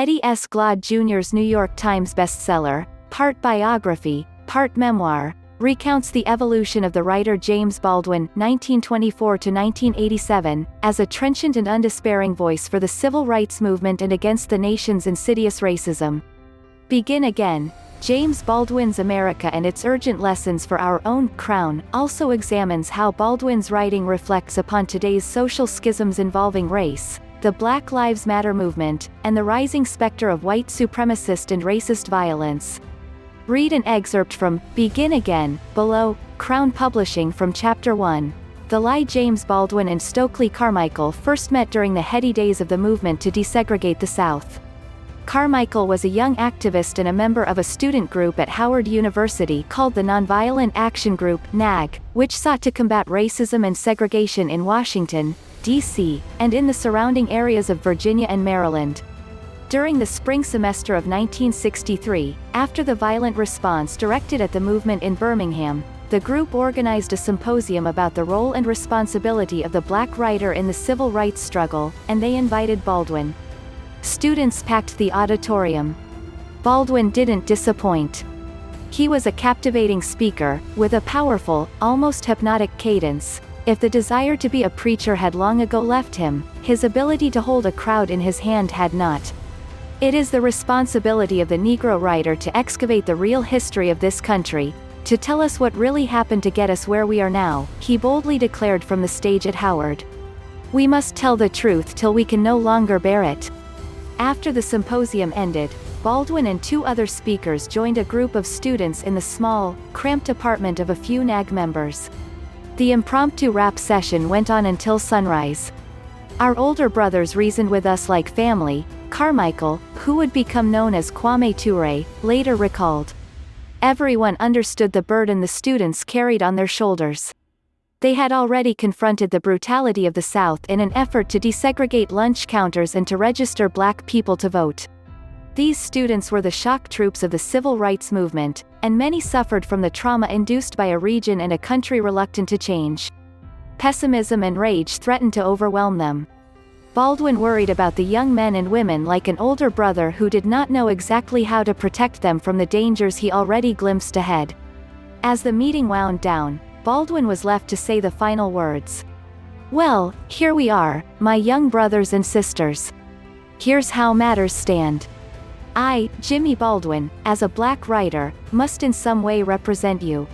Eddie S. Glaude Jr.'s New York Times bestseller, part biography, part memoir, recounts the evolution of the writer James Baldwin (1924–1987) as a trenchant and undespairing voice for the civil rights movement and against the nation's insidious racism. Begin Again, James Baldwin's America and Its Urgent Lessons for Our Own Crown also examines how Baldwin's writing reflects upon today's social schisms involving race, the Black Lives Matter movement, and the rising specter of white supremacist and racist violence. Read an excerpt from Begin Again, below. Crown Publishing from Chapter One. The LieJames Baldwin and Stokely Carmichael first met during the heady days of the movement to desegregate the South. Carmichael was a young activist and a member of a student group at Howard University called the Nonviolent Action Group (NAG), which sought to combat racism and segregation in Washington, D.C., and in the surrounding areas of Virginia and Maryland. During the spring semester of 1963, after the violent response directed at the movement in Birmingham, the group organized a symposium about the role and responsibility of the black writer in the civil rights struggle, and they invited Baldwin. Students packed the auditorium. Baldwin didn't disappoint. He was a captivating speaker, with a powerful, almost hypnotic cadence. If the desire to be a preacher had long ago left him, his ability to hold a crowd in his hand had not. It is the responsibility of the Negro writer to excavate the real history of this country, to tell us what really happened to get us where we are now, he boldly declared from the stage at Howard. We must tell the truth till we can no longer bear it. After the symposium ended, Baldwin and two other speakers joined a group of students in the small, cramped apartment of a few NAG members. The impromptu rap session went on until sunrise. Our older brothers reasoned with us like family, Carmichael, who would become known as Kwame Ture, later recalled. Everyone understood the burden the students carried on their shoulders. They had already confronted the brutality of the South in an effort to desegregate lunch counters and to register black people to vote. These students were the shock troops of the civil rights movement, and many suffered from the trauma induced by a region and a country reluctant to change. Pessimism and rage threatened to overwhelm them. Baldwin worried about the young men and women like an older brother who did not know exactly how to protect them from the dangers he already glimpsed ahead. As the meeting wound down, Baldwin was left to say the final words. Well, here we are, my young brothers and sisters. Here's how matters stand. I, Jimmy Baldwin, as a black writer, must in some way represent you.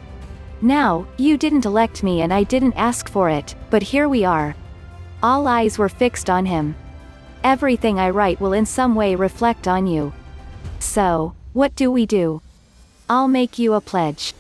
Now, you didn't elect me and I didn't ask for it, but here we are. All eyes were fixed on him. Everything I write will in some way reflect on you. So, what do we do? I'll make you a pledge.